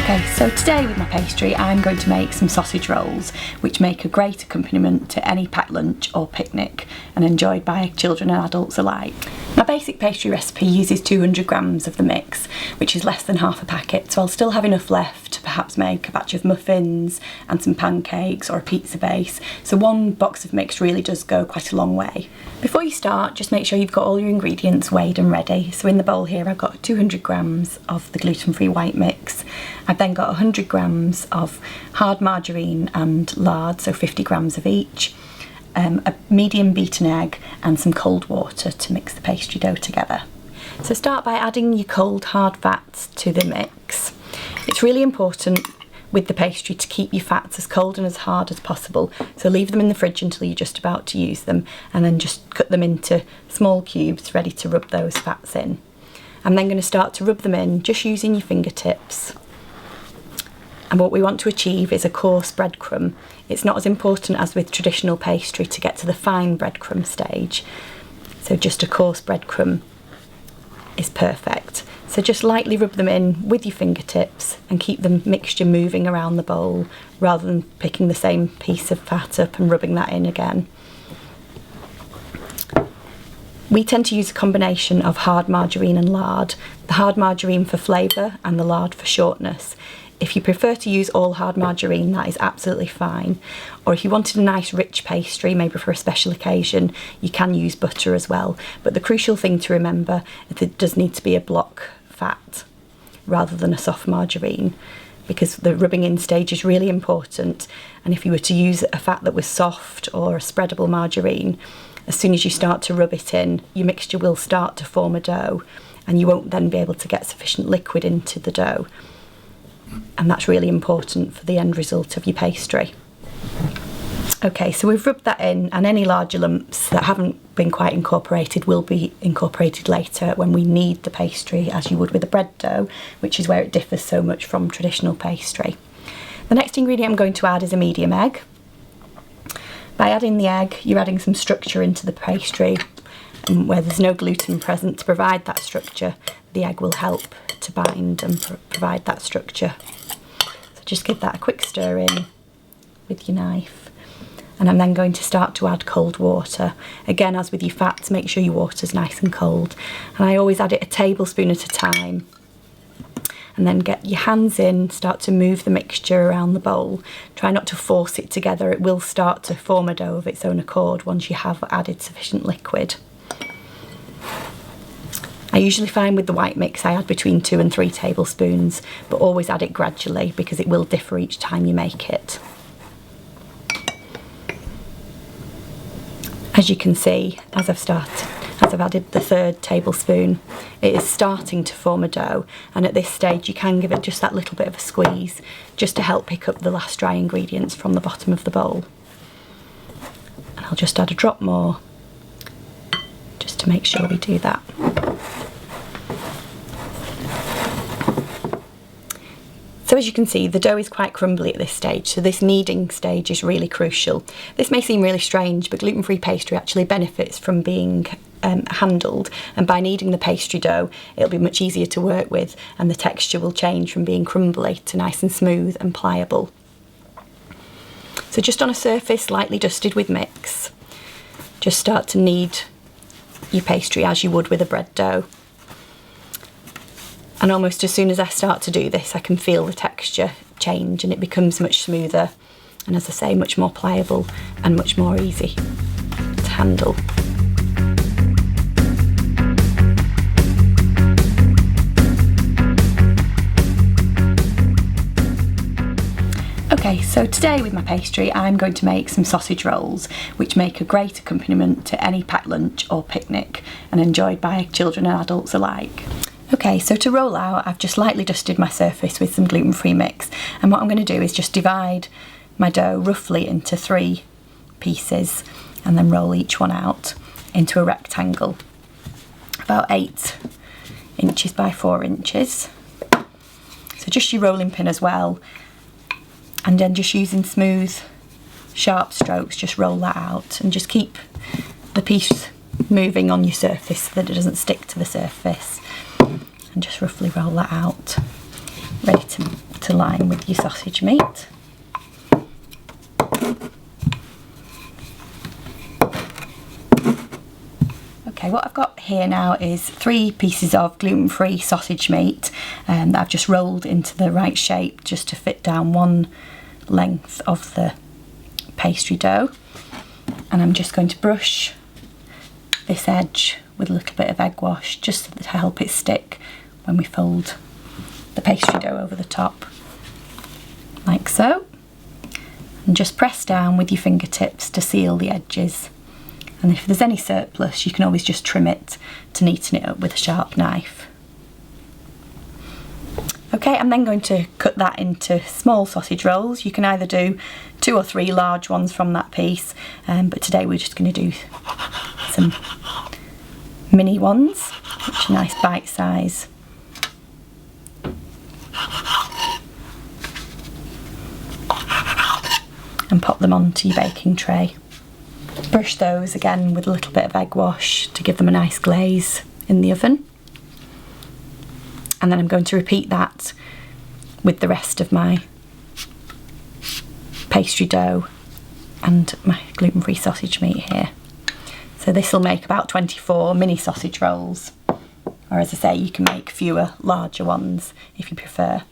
Okay, so today with my pastry I'm going to make some sausage rolls which make a great accompaniment to any packed lunch or picnic and enjoyed by children and adults alike. My basic pastry recipe uses 200 grams of the mix, which is less than half a packet, so I'll still have enough left to perhaps make a batch of muffins and some pancakes or a pizza base, so one box of mix really does go quite a long way. Before you start, just make sure you've got all your ingredients weighed and ready. So in the bowl here I've got 200 grams of the gluten-free white mix. I've then got 100 grams of hard margarine and lard, so 50 grams of each, a medium beaten egg and some cold water to mix the pastry dough together. So start by adding your cold hard fats to the mix. It's really important with the pastry to keep your fats as cold and as hard as possible, so leave them in the fridge until you're just about to use them and then just cut them into small cubes ready to rub those fats in. I'm then going to start to rub them in just using your fingertips. And what we want to achieve is a coarse breadcrumb. It's not as important as with traditional pastry to get to the fine breadcrumb stage, so just a coarse breadcrumb is perfect. So just lightly rub them in with your fingertips and keep the mixture moving around the bowl rather than picking the same piece of fat up and rubbing that in again. We tend to use a combination of hard margarine and lard, the hard margarine for flavour and the lard for shortness. If you prefer to use all hard margarine, that is absolutely fine. Or if you wanted a nice rich pastry, maybe for a special occasion, you can use butter as well. But the crucial thing to remember is it does need to be a block fat rather than a soft margarine, because the rubbing in stage is really important. And if you were to use a fat that was soft or a spreadable margarine, as soon as you start to rub it in, your mixture will start to form a dough and you won't then be able to get sufficient liquid into the dough. And that's really important for the end result of your pastry. Okay, so we've rubbed that in, and any larger lumps that haven't been quite incorporated will be incorporated later when we knead the pastry as you would with a bread dough, which is where it differs so much from traditional pastry. The next ingredient I'm going to add is a medium egg. By adding the egg, you're adding some structure into the pastry, and where there's no gluten present to provide that structure, the egg will help to bind and provide that structure. So just give that a quick stir in with your knife, and I'm then going to start to add cold water. Again, as with your fats, make sure your water's nice and cold, and I always add it a tablespoon at a time. And then get your hands in, start to move the mixture around the bowl. Try not to force it together, it will start to form a dough of its own accord once you have added sufficient liquid. I usually find with the white mix I add between 2 and 3 tablespoons, but always add it gradually because it will differ each time you make it. As you can see, as I've added the 3rd tablespoon, it is starting to form a dough, and at this stage you can give it just that little bit of a squeeze just to help pick up the last dry ingredients from the bottom of the bowl. And I'll just add a drop more just to make sure we do that. So as you can see, the dough is quite crumbly at this stage, so this kneading stage is really crucial. This may seem really strange, but gluten-free pastry actually benefits from being handled, and by kneading the pastry dough it'll be much easier to work with, and the texture will change from being crumbly to nice and smooth and pliable. So just on a surface lightly dusted with mix, just start to knead your pastry as you would with a bread dough. And almost as soon as I start to do this, I can feel the texture change and it becomes much smoother, and as I say, much more pliable and much more easy to handle. Okay, so today with my pastry I'm going to make some sausage rolls which make a great accompaniment to any packed lunch or picnic and enjoyed by children and adults alike. Okay, so to roll out I've just lightly dusted my surface with some gluten-free mix, and what I'm going to do is just divide my dough roughly into 3 pieces and then roll each one out into a rectangle about 8 inches by 4 inches. So just your rolling pin as well, and then just using smooth sharp strokes just roll that out and just keep the piece moving on your surface so that it doesn't stick to the surface, and just roughly roll that out, ready to to line with your sausage meat. Okay, what I've got here now is 3 pieces of gluten-free sausage meat that I've just rolled into the right shape just to fit down one length of the pastry dough. And I'm just going to brush this edge with a little bit of egg wash just to help it stick when we fold the pastry dough over the top, like so. And just press down with your fingertips to seal the edges. And if there's any surplus, you can always just trim it to neaten it up with a sharp knife. Okay, I'm then going to cut that into small sausage rolls. You can either do 2 or 3 large ones from that piece, but today we're just going to do some mini ones, which are nice bite size. And pop them onto your baking tray. Brush those again with a little bit of egg wash to give them a nice glaze in the oven. And then I'm going to repeat that with the rest of my pastry dough and my gluten-free sausage meat here. So this will make about 24 mini sausage rolls, or as I say, you can make fewer larger ones if you prefer.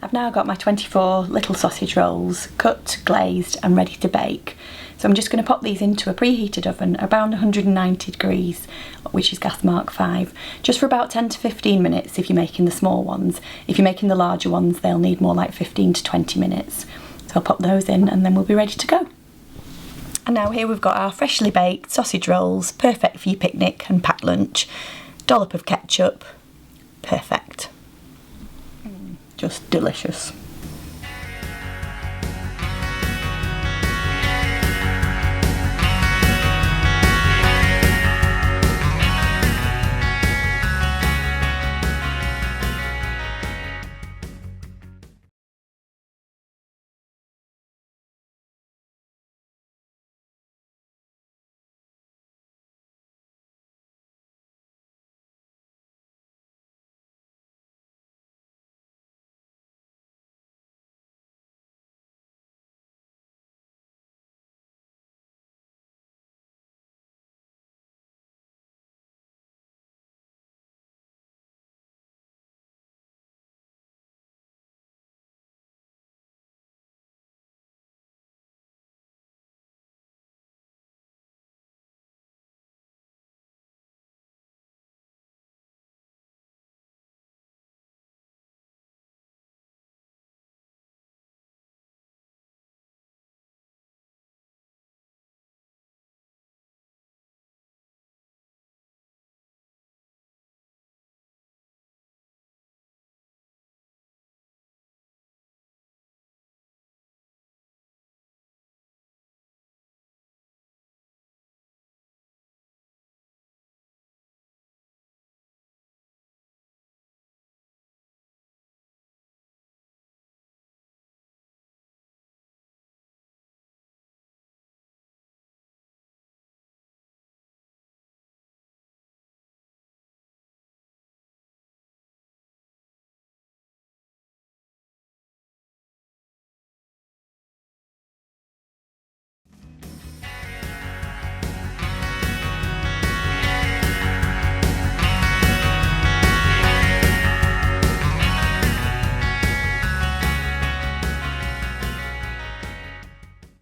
I've now got my 24 little sausage rolls cut, glazed and ready to bake. So I'm just going to pop these into a preheated oven around 190 degrees, which is gas mark 5, just for about 10 to 15 minutes if you're making the small ones. If you're making the larger ones, they'll need more like 15 to 20 minutes. So I'll pop those in and then we'll be ready to go. And now here we've got our freshly baked sausage rolls, perfect for your picnic and packed lunch. Dollop of ketchup, perfect. Just delicious.